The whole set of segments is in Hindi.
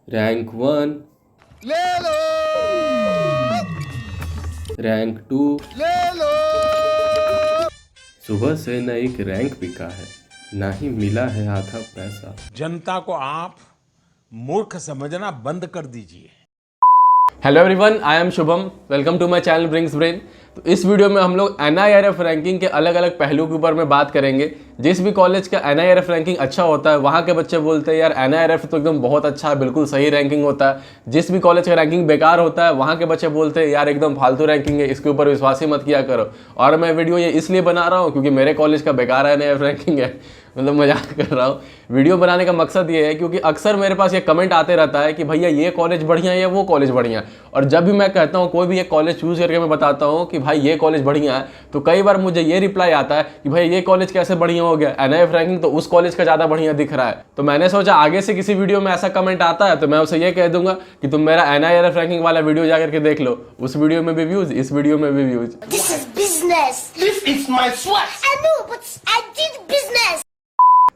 रैंक 1, ले लो रैंक 2। ले लो। सुबह से न एक रैंक बिका है, ना ही मिला है आधा पैसा। जनता को आप मूर्ख समझना बंद कर दीजिए। Hello everyone, I am Shubham. Welcome to my channel brings brain. तो इस वीडियो में हम लोग NIRF रैंकिंग के अलग अलग पहलू के ऊपर में बात करेंगे। जिस भी कॉलेज का NIRF रैंकिंग अच्छा होता है वहाँ के बच्चे बोलते हैं यार NIRF तो एकदम बहुत अच्छा है, बिल्कुल सही रैंकिंग होता है। जिस भी कॉलेज का रैंकिंग बेकार होता है वहाँ के बच्चे बोलते हैं यार एकदम फालतू रैंकिंग है, इसके ऊपर विश्वास ही मत किया करो। और मैं वीडियो ये इसलिए बना रहा हूँ क्योंकि मेरे कॉलेज का बेकार NIRF रैंकिंग है। मतलब मजाक कर रहा हूँ। वीडियो बनाने का मकसद ये है क्योंकि अक्सर मेरे पास ये कमेंट आते रहता है कि भैया ये कॉलेज बढ़िया है या वो कॉलेज बढ़िया है। और जब भी मैं कहता हूँ कोई भी एक कॉलेज चूज करके मैं बताता हूँ कि भाई ये कॉलेज बढ़िया है, तो कई बार मुझे ये रिप्लाई आता है कि भाई ये कॉलेज कैसे बढ़िया हो गया, NIRF रैंकिंग तो उस कॉलेज का ज़्यादा बढ़िया दिख रहा है। तो मैंने सोचा आगे से किसी वीडियो में ऐसा कमेंट आता है तो मैं उसे ये कह दूंगा कि तुम मेरा NIRF रैंकिंग वाला वीडियो जाकर के देख लो, उस वीडियो में भी व्यूज, इस वीडियो में भी views. This is business. This is my sweat. I know, but I did business.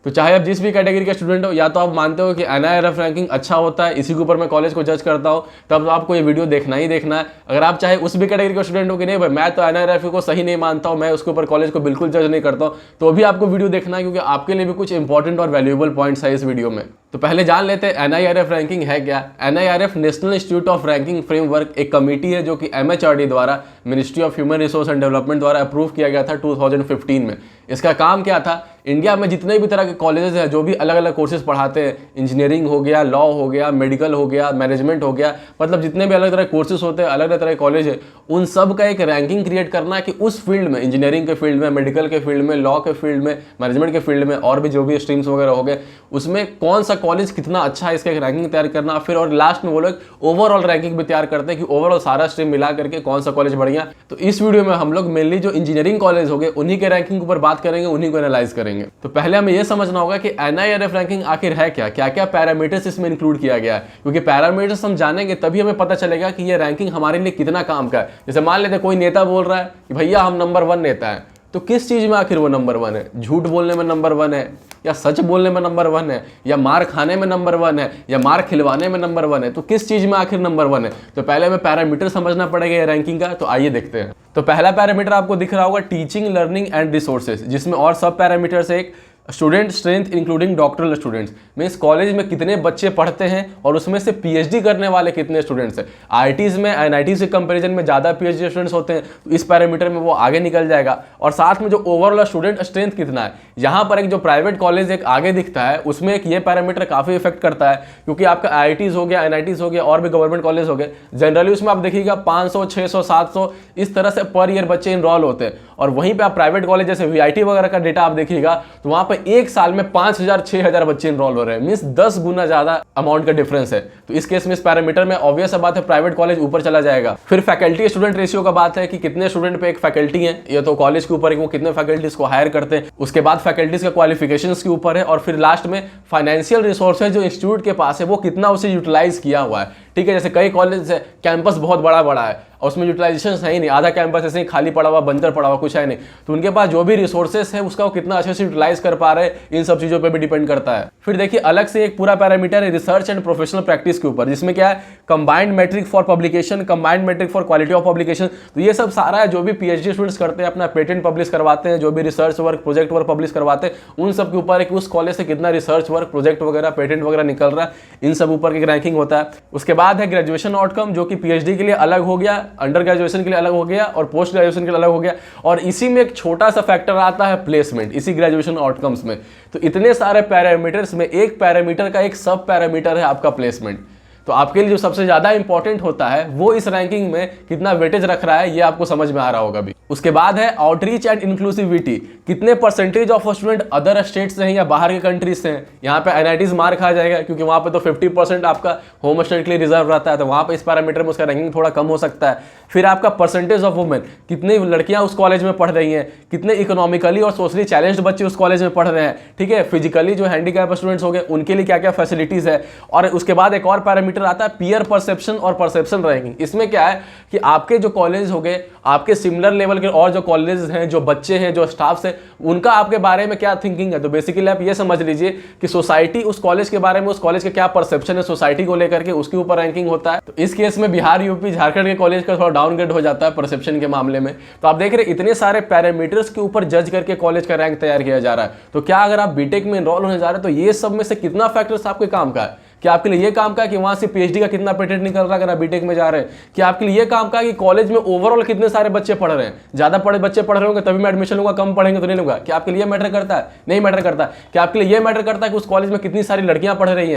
तो चाहे आप जिस भी कैटेगरी के स्टूडेंट हो, या तो आप मानते हो कि NIRF रैंकिंग अच्छा होता है, इसी के ऊपर मैं कॉलेज को जज करता हूँ, तब तो आपको ये वीडियो देखना ही देखना है। अगर आप चाहे उस भी कैटेगरी के स्टूडेंट हो कि नहीं भाई मैं तो NIRF को सही नहीं मानता हूँ, मैं उसके ऊपर कॉलेज को बिल्कुल जज नहीं करता हूँ, तो भी आपको वीडियो देखना है क्योंकि आपके लिए भी कुछ इंपॉर्टेंट और वैल्यूएबल पॉइंट्स है इस वीडियो में। तो पहले जान लेते हैं NIRF रैंकिंग है क्या। NIRF national institute of ranking framework एक कमेटी है जो कि MHRD द्वारा, ministry of human resource and development द्वारा अप्रूव किया गया था 2015 में। इसका काम क्या था, इंडिया में जितने भी तरह के कॉलेजेस हैं जो भी अलग अलग कोर्सेज पढ़ाते हैं, इंजीनियरिंग हो गया, लॉ हो गया, मेडिकल हो गया, मैनेजमेंट हो गया, मतलब जितने भी अलग तरह के कोर्सेज होते हैं, अलग अलग तरह के कॉलेज है, उन सब का एक रैंकिंग क्रिएट करना है कि उस फील्ड में, इंजीनियरिंग के फील्ड में, मेडिकल के फील्ड में, लॉ के फील्ड में, मैनेजमेंट के फील्ड में और भी जो भी स्ट्रीम्स वगैरह हो गए, उसमें कौन सा कॉलेज कितना अच्छा है इसका एक रैंकिंग तैयार करना। फिर और लास्ट में वो लोग ओवरऑल रैंकिंग भी तैयार करते हैं कि ओवरऑल सारा स्ट्रीम मिला करके कौन सा कॉलेज बढ़िया। तो इस वीडियो में हम लोग मेनली जो इंजीनियरिंग कॉलेज हो गए उन्हीं के रैंकिंग के ऊपर बात करेंगे, उन्हीं को एनालाइज करेंगे। तो पहले हमें यह समझना होगा कि NIRF रैंकिंग आखिर है क्या, क्या क्या पैरामीटर्स इसमें इंक्लूड किया गया है, क्योंकि पैरामीटर्स हम जानेंगे तभी हमें पता चलेगा कि ये रैंकिंग हमारे लिए कितना काम का है। जैसे मान लेते हैं कोई नेता बोल रहा है कि भैया हम नंबर 1 नेता है, तो किस चीज में आखिर वो नंबर 1 है? झूठ बोलने में नंबर 1 है, या सच बोलने में नंबर 1 है, या मार खाने में नंबर 1 है, या मार खिलवाने में नंबर 1 है? तो किस चीज में आखिर नंबर 1 है? तो पहले हमें पैरामीटर समझना पड़ेगा ये रैंकिंग का। तो आइए देखते हैं। तो पहला पैरामीटर आपको दिख रहा होगा टीचिंग, लर्निंग एंड रिसोर्सेज, जिसमें और सब पैरामीटर्स एक student strength including doctoral students, means college में कितने बच्चे पढ़ते हैं और उसमें से PhD करने वाले कितने स्टूडेंट्स हैं। IITs में NITs के कंपैरिजन में ज़्यादा PhD स्टूडेंट्स होते हैं, तो इस पैरामीटर में वो आगे निकल जाएगा। और साथ में जो ओवरऑल स्टूडेंट स्ट्रेंथ कितना है, यहाँ पर एक जो प्राइवेट कॉलेज एक आगे दिखता है उसमें एक ये पैरामीटर काफ़ी इफेक्ट करता है, क्योंकि आपका IITs हो गया, NITs हो गया और भी गवर्नमेंट कॉलेज हो गए, जनरली उसमें आप देखिएगा 500, 600, 700 इस तरह से पर ईयर बच्चे इनरोल होते हैं। और वहीं पर आप प्राइवेट कॉलेज जैसे VIT वगैरह का डेटा आप देखिएगा तो वहाँ पर एक साल में 5000, 6000 बच्चे इनरोल हो रहे हैं, मींस 10 गुना ज्यादा अमाउंट का डिफरेंस है। तो इस केस में इस पैरामीटर में ऑब्वियस बात है प्राइवेट कॉलेज ऊपर चला जाएगा। फिर फैकल्टी स्टूडेंट रेशियो का बात है कि कितने स्टूडेंट पे एक फैकल्टी है, ये तो कॉलेज के ऊपर है कि वो कितने फैकल्टीज को हायर करते हैं। उसके बाद फैकल्टीज का क्वालिफिकेशंस के ऊपर है। और फिर लास्ट में फाइनेंशियल रिसोर्सेज जो इंस्टीट्यूट के पास है वो कितना उसे यूटिलाइज किया हुआ है। ठीक है, जैसे कई कॉलेज है कैंपस बहुत बड़ा बड़ा है और उसमें यूटिलाइजेशन है ही नहीं, आधा कैंपस ऐसे ही खाली पड़ा हुआ, बंजर पड़ा हुआ, कुछ है नहीं, तो उनके पास जो भी रिसोर्सेस है उसका वो कितना अच्छे से यूटिलाइज कर पा रहे हैं, इन सब चीज़ों पे भी डिपेंड करता है। फिर देखिए अलग से एक पूरा पैरामीटर है रिसर्च एंड प्रोफेशनल प्रैक्टिस के ऊपर, जिसमें क्या है combined metric for publication, combined metric for quality of publication. तो ये सब सारा है जो भी PhD स्टूडेंट्स करते हैं, अपना पेटेंट पब्लिश करवाते हैं, जो भी research work, project work publish करवाते हैं, उन सब के ऊपर है कि उस कॉलेज से कितना रिसर्च वर्क, प्रोजेक्ट वगैरह, पेटेंट वगैरह निकल रहा है, इन सब ऊपर की रैंकिंग होता है। उसके बाद है ग्रेजुएशन आउटकम, जो कि PhD के लिए अलग हो गया, अंडर ग्रेजुएशन के लिए अलग हो गया और पोस्ट ग्रेजुएशन के लिए अलग हो गया। और इसी में एक छोटा सा फैक्टर आता है प्लेसमेंट, इसी ग्रेजुएशन आउटकम्स में। तो इतने सारे पैरामीटर्स में एक पैरामीटर का एक सब पैरामीटर है आपका प्लेसमेंट। तो आपके लिए जो सबसे ज्यादा इंपॉर्टेंट होता है वो इस रैंकिंग में कितना वेटेज रख रहा है ये आपको समझ में आ रहा होगा अभी। उसके बाद है आउटरीच एंड इंक्लूसिविटी, कितने percentage of student other state से हैं या बाहर के कंट्रीज से हैं। यहाँ पे NITs मार खा जाएगा क्योंकि वहाँ पे तो 50% आपका होम स्टेट के लिए रिजर्व रहता है, तो वहाँ पे इस पैरामीटर में उसका रैंकिंग थोड़ा कम हो सकता है। फिर आपका परसेंटेज ऑफ वुमेन, कितनी लड़कियाँ उस कॉलेज में पढ़ रही हैं, कितने इकोनॉमिकली और सोशली चैलेंज्ड बच्चे उस कॉलेज में पढ़ रहे हैं। ठीक है, फिजिकली जो हैंडीकैप स्टूडेंट्स हो गए उनके लिए क्या क्या फैसिलिटीज है। और उसके बाद एक और पैरामीटर आता है पीयर परसेप्शन और परसेप्शन रैंकिंग। इसमें क्या है कि आपके जो कॉलेज हो गए, आपके सिमिलर लेवल के और जो कॉलेजेस हैं, जो बच्चे हैं, जो स्टाफ्स हैं, उनका आपके बारे में क्या थिंकिंग है। तो बेसिकली आप ये समझ लीजिए कि सोसाइटी उस कॉलेज के बारे में, उस कॉलेज का क्या परसेप्शन है सोसाइटी को लेकर के, उसके ऊपर रैंकिंग होता है। तो इस केस में बिहार, यूपी, झारखंड के कॉलेज का थोड़ा डाउनग्रेड हो जाता है परसेप्शन के मामले में। तो आप देख रहे हैं इतने सारे पैरामीटर्स के ऊपर जज करके कॉलेज का रैंक तैयार किया जा रहा है। तो क्या अगर आप बीटेक में एनरोल होने जा रहे हैं तो ये सब में से कितना फैक्टर्स आपके काम का है? क्या आपके लिए ये काम का है कि वहां से पीएचडी का कितना पेटेंट निकल रहा है अगर आप बीटेक में जा रहे हैं? क्या आपके लिए ये काम का है कि कॉलेज में ओवरऑल कितने सारे बच्चे पढ़ रहे हैं? ज्यादा पढ़े बच्चे पढ़ रहे होंगे तभी मैं एडमिशन लूंगा, कम पढ़ेंगे तो नहीं लूंगा। क्या आपके लिए मैटर करता है? नहीं मैटर करता। क्या आपके लिए ये मैटर करता है कि उस कॉलेज में कितनी सारी लड़कियां पढ़ रही हैं?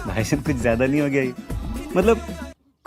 भाई साहब कुछ ज्यादा नहीं हो गया ये? मतलब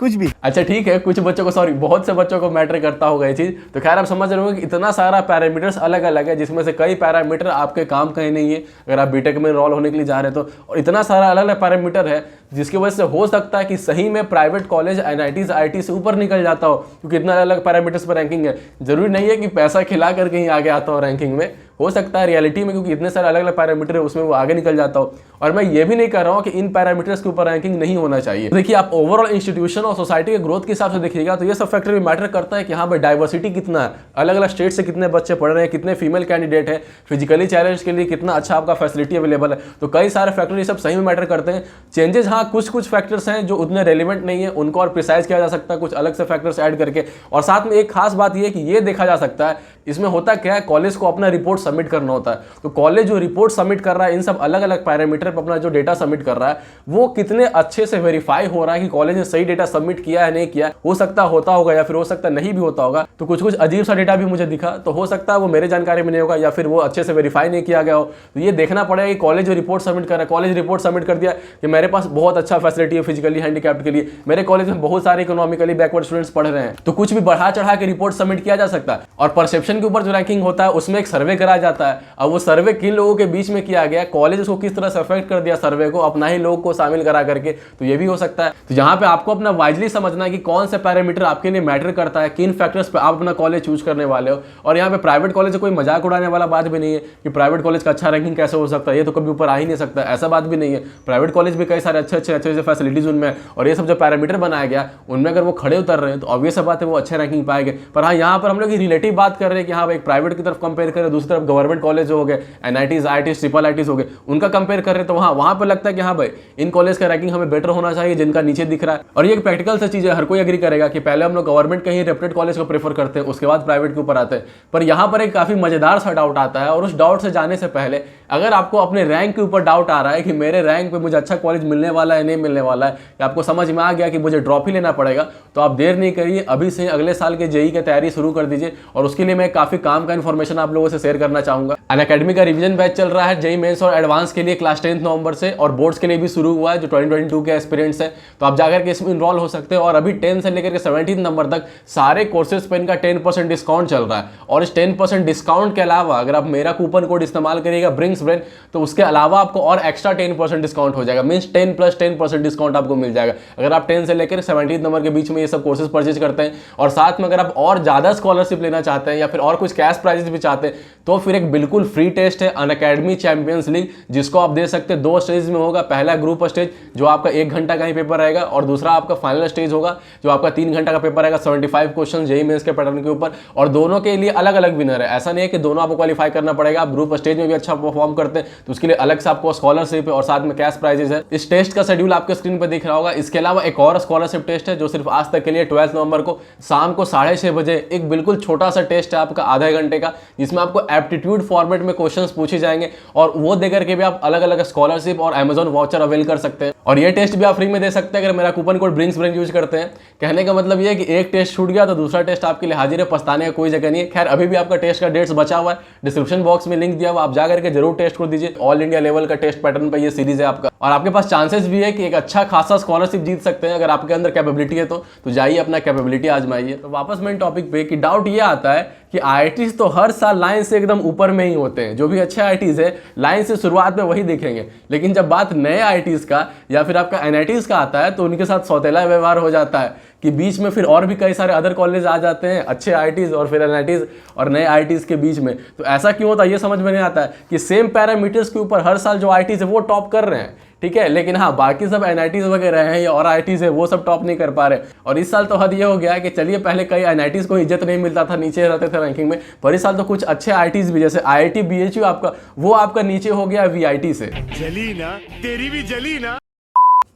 कुछ भी। अच्छा ठीक है, कुछ बच्चों को, सॉरी बहुत से बच्चों को मैटर करता होगा ये चीज़। तो खैर आप समझ रहे होंगे कि इतना सारा पैरामीटर्स अलग अलग है, जिसमें से कई पैरामीटर आपके काम का ही नहीं है अगर आप बीटेक में एनरोल होने के लिए जा रहे हैं तो। और इतना सारा अलग अलग पैरामीटर है जिसकी वजह से हो सकता है कि सही में प्राइवेट कॉलेज एनआईटीज आईटी से ऊपर निकल जाता हो, क्योंकि इतना अलग अलग पैरामीटर्स पर रैंकिंग है। जरूरी नहीं है कि पैसा खिला कर कहीं आगे आता हो रैंकिंग में, हो सकता है रियलिटी में क्योंकि इतने सारे अलग अलग पैरामीटर है उसमें वो आगे निकल जाता हो। और मैं ये भी नहीं कर रहा हूँ कि इन पैरामीटर्स के ऊपर रैंकिंग नहीं होना चाहिए। देखिए आप ओवरऑल इंस्टीट्यूशन और सोसाइटी के ग्रोथ के हिसाब से देखिएगा तो ये सब फैक्टर भी मैटर करता है कि हाँ भाई डाइवर्सिटी कितना है, अलग अलग स्टेट से कितने बच्चे पढ़ रहे हैं, कितने फीमेल कैंडिडेट है, फिजिकली चैलेंज के लिए कितना अच्छा आपका फैसिलिटी अवेलेबल है। तो कई सारे फैक्टर ये सब सही में मैटर करते हैं। चेंजेस हाँ कुछ फैक्टर्स हैं जो उतने रेलिवेंट नहीं है, उनको और प्रिसाइज किया जा सकता है कुछ अलग से फैक्टर्स ऐड करके। और साथ में एक खास बात ये कि ये देखा जा सकता है इसमें होता क्या है, कॉलेज को अपना रिपोर्ट सबमिट करना होता है। तो कॉलेज जो रिपोर्ट सबमिट कर रहा है इन सब अलग अलग पैरामीटर पर अपना जो डेटा सबमिट कर रहा है वो कितने अच्छे से वेरीफाई हो रहा है कि कॉलेज ने सही डेटा सबमिट किया है नहीं किया। हो सकता होता होगा या फिर हो सकता नहीं भी होता होगा। तो कुछ अजीब सा डेटा भी मुझे दिखा, तो हो सकता है वो मेरे जानकारी में नहीं होगा या फिर वो अच्छे से वेरीफाई नहीं किया गया हो। तो ये देखना पड़ेगा कि कॉलेज जो रिपोर्ट सबमिट कर रहा है, कॉलेज रिपोर्ट सबमिट कर दिया कि मेरे पास बहुत अच्छा फैसिलिटी है फिजिकली हैंडीकैप्ड के लिए, मेरे कॉलेज में बहुत सारे इकोनॉमिकली बैकवर्ड स्टूडेंट्स पढ़ रहे हैं, तो कुछ भी बढ़ा चढ़ा के रिपोर्ट सबमिट किया जा सकता है। और परसेप्शन के ऊपर जो रैंकिंग होता है उसमें एक सर्वे कराया जाता है। अब वो सर्वे किन लोगों के बीच में किया गया, कॉलेज उसको किस तरह से अफेक्ट कर दिया सर्वे को, अपना ही लोग को शामिल करा करके, तो ये भी हो सकता है। तो यहाँ पे आपको अपना वाइजली समझना है कि कौन सा पैरामीटर आपके लिए मैटर करता है, किन फैक्टर्स पे आप अपना कॉलेज चूज करने वाले हो। और यहाँ पे प्राइवेट कॉलेज से कोई मजाक उड़ाने वाला बात भी नहीं है कि प्राइवेट कॉलेज का अच्छा रैंकिंग कैसे हो सकता है, ये तो कभी ऊपर आ ही नहीं सकता, ऐसा बात भी नहीं है। प्राइवेट कॉलेज भी कई सारे अच्छे फैसिलिटीज उनमें, और ये सब जो पैरामीटर बनाया गया उनमें अगर वो खड़े उतर रहे हैं तो ऑब्वियस बात है वो अच्छे रैंकिंग पाएंगे। पर हाँ यहाँ पर हम लोग रिलेटिव बात कर रहे हैं कि हाँ एक प्राइवेट की तरफ कंपेयर करें, दूसरी तरफ गवर्नमेंट कॉलेज हो गए, एनआईटीज आईटीज ट्रिपल आईटीज हो गए, उनका कंपेयर कर रहे हैं तो वहाँ पर लगता है कि हाँ भाई इन कॉलेज का रैंकिंग हमें बेटर होना चाहिए जिनका नीचे दिख रहा है। और ये एक प्रैक्टिकल सी चीज है, हर कोई एग्री करेगा कि पहले हम लोग गवर्नमेंट के ही रेप्यूटेड कॉलेज को प्रेफर करते हैं, उसके बाद प्राइवेट के ऊपर आते हैं। पर यहाँ पर एक काफी मजेदार सा डाउट आता है, और उस डाउट से जाने से पहले अगर आपको अपने रैंक के ऊपर डाउट आ रहा है कि मेरे रैंक पे मुझे अच्छा कॉलेज मिलने वाला है नहीं मिलने वाला है, या आपको समझ में आ गया कि मुझे ड्रॉप ही लेना पड़ेगा, तो आप देर नहीं करिए, अभी से अगले साल के जेई की तैयारी शुरू कर दीजिए। और उसके लिए मैं काफी काम का इन्फॉर्मेशन आप लोगों से शेयर करना चाहूंगा। अनअकैडमी का रिवीजन बैच चल रहा है जेई मेंस और एडवांस के लिए क्लास 10 नवंबर से, और बोर्ड्स के लिए भी शुरू हुआ है जो 2022 के एस्पिरेंट्स हैं, तो आप जाकर के इसमें इनरोल हो सकते हैं। और अभी 10 से लेकर के 17 नंबर तक सारे कोर्सेज पर इनका 10% डिस्काउंट चल रहा है। और इस 10% डिस्काउंट के अलावा अगर आप मेरा कूपन कोड इस्तेमाल करिएगा ब्रिंग्स ब्रेन, तो उसके अलावा आपको और एक्स्ट्रा 10% डिस्काउंट हो जाएगा, मींस 10 + 10% डिस्काउंट आपको मिल जाएगा अगर आप 10 से लेकर 17 नंबर के बीच में ये सब कोर्सेज परचेज करते हैं। और साथ में अगर आप और ज्यादा स्कॉलरशिप लेना चाहते हैं या फिर और कुछ कैश प्राइजेस भी चाहते हैं तो फिर एक बिल्कुल फ्री टेस्ट है अनअकैडमी चैंपियंस लीग, जिसको आप दे सकते हैं। 2 स्टेज में होगा, पहला ग्रुप स्टेज जो आपका 1 घंटा का ही पेपर रहेगा, और दूसरा आपका फाइनल स्टेज होगा जो आपका 3 घंटा का पेपर रहेगा, 75 क्वेश्चन जेईई मेंस के पैटर्न के ऊपर। और दोनों के लिए अलग अलग विनर है, ऐसा नहीं है कि दोनों आपको क्वालिफाई करना पड़ेगा। आप ग्रुप स्टेज में भी अच्छा परफॉर्म करते हैं तो उसके लिए अलग से आपको स्कॉलरशिप है और साथ में कैश प्राइजेस है। इस टेस्ट का शेड्यूल आपके स्क्रीन पर दिख रहा होगा। इसके अलावा एक और स्कॉलरशिप टेस्ट है जो सिर्फ आज तक के लिए 12 नवंबर को शाम को 6:30 बजे एक बिल्कुल छोटा सा टेस्ट है आपका आधे घंटे का, जिसमें आपको एप्टीट्यूड फॉर्मेट में क्वेश्चंस पूछे जाएंगे, और वो देकर के भी आप अलग अलग स्कॉलरशिप और अमेजॉन वाउचर अवेल कर सकते हैं। और ये टेस्ट भी आप फ्री में दे सकते हैं अगर मेरा coupon code brings brain use करते हैं। कहने का मतलब ये है कि एक टेस्ट छूट गया तो दूसरा टेस्ट आपके लिए हाजिर है, पछताने का कोई जगह नहीं है। खैर अभी भी आपका टेस्ट का डेट्स बचा हुआ है, डिस्क्रिप्शन बॉक्स में लिंक दिया हुआ, आप जाकर के जरूर टेस्ट कर दीजिए। ऑल इंडिया लेवल का टेस्ट पैटर्न पर ये सीरीज है आपका, और आपके पास चांसेस भी है कि एक अच्छा खासा स्कॉलरशिप जीत सकते हैं अगर आपके अंदर कैपेबिलिटी है तो जाइए अपना कैपेबिलिटी आजमाइए। तो वापस मेन टॉपिक पे कि डाउट ये आता है कि आईआईटीज तो हर साल लाइन से एकदम ऊपर में ही होते हैं, जो भी अच्छे आईआईटीज है लाइन से शुरुआत में वही दिखेंगे, लेकिन जब बात नए आईआईटीज का या फिर आपका एनआईटीज का आता है तो उनके साथ सौतेला व्यवहार हो जाता है कि बीच में फिर और भी कई सारे अदर कॉलेज आ जाते हैं, अच्छे आईआईटीज और फिर एनआईटीज और नए आईआईटीज के बीच में। तो ऐसा क्यों होता है ये समझ में नहीं आता है कि सेम पैरामीटर्स के ऊपर हर साल जो आईआईटीज है वो टॉप कर रहे हैं, ठीक है। लेकिन हाँ, बाकी सब NITs वगैरह हैं या और IITs है, वो सब टॉप नहीं कर पा रहे। और इस साल तो हद ये हो गया कि चलिए पहले कई NITs को इज्जत नहीं मिलता था, नीचे रहते थे रैंकिंग में, पर इस साल तो कुछ अच्छे IITs भी, जैसे IIT BHU आपका, वो आपका नीचे हो गया VIT से। जली ना, तेरी भी जली ना।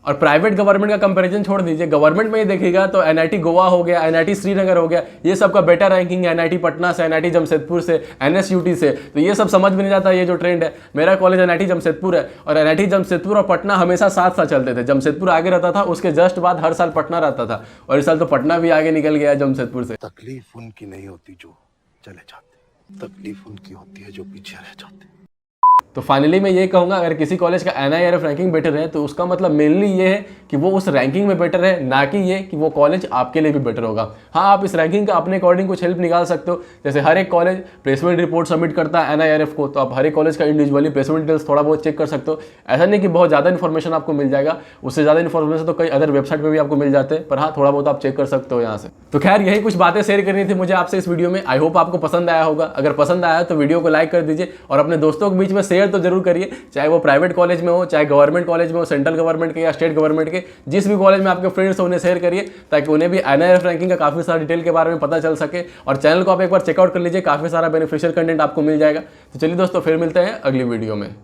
और प्राइवेट गवर्नमेंट का कंपैरिजन छोड़ दीजिए, गवर्नमेंट में ही देखिएगा तो NIT गोवा हो गया, NIT श्रीनगर हो गया, ये सब का बेटर रैंकिंग है NIT पटना से, NIT जमशेदपुर से, NSUT से। तो ये सब समझ में नहीं जाता ये जो ट्रेंड है। मेरा कॉलेज NIT जमशेदपुर है और NIT जमशेदपुर और पटना हमेशा साथ साथ चलते थे। जमशेदपुर आगे रहता था, उसके जस्ट बाद हर साल पटना रहता था, और इस साल तो पटना भी आगे निकल गया जमशेदपुर से। तकलीफ उनकी नहीं होती जो चले जाते, तकलीफ उनकी होती है जो पीछे रह जाते। तो फाइनली मैं ये कहूँगा, अगर किसी कॉलेज का NIRF रैंकिंग बेटर है तो उसका मतलब मेनली ये है कि वो उस रैंकिंग में बेटर है, ना कि ये कि वो कॉलेज आपके लिए भी बेटर होगा। हाँ, आप इस रैंकिंग का अपने अकॉर्डिंग कुछ हेल्प निकाल सकते हो। जैसे हर एक कॉलेज प्लेसमेंट रिपोर्ट सबमिट करता है NIRF को, तो आप हर एक कॉलेज का इंडिविजुअली प्लेसमेंट डिटेल्स थोड़ा बहुत चेक कर सकते हो। ऐसा नहीं कि बहुत ज़्यादा इन्फॉर्मेशन आपको मिल जाएगा, उससे ज़्यादा इन्फॉर्मेशन तो कई अदर वेबसाइट पर भी आपको मिल जाते हैं, पर हाँ, थोड़ा बहुत आप चेक कर सकते हो यहाँ से। तो खैर, यही कुछ बातें शेयर करनी थी मुझे आपसे इस वीडियो में। आई होप आपको पसंद आया होगा। अगर पसंद आया तो वीडियो को लाइक कर दीजिए और अपने दोस्तों के बीच में शेयर तो जरूर करिए, चाहे वो प्राइवेट कॉलेज में हो, चाहे गवर्नमेंट कॉलेज में हो, सेंट्रल गवर्नमेंट के या स्टेट गवर्नमेंट के, जिस भी कॉलेज में आपके फ्रेंड्स हो उन्हें शेयर करिए, ताकि उन्हें भी NIRF रैंकिंग का काफ़ी सारा डिटेल के बारे में पता चल सके। और चैनल को आप एक बार चेकआउट कर लीजिए, काफ़ी सारा बेनिफिशियल कंटेंट आपको मिल जाएगा। तो चलिए दोस्तों, फिर मिलते हैं अगली वीडियो में।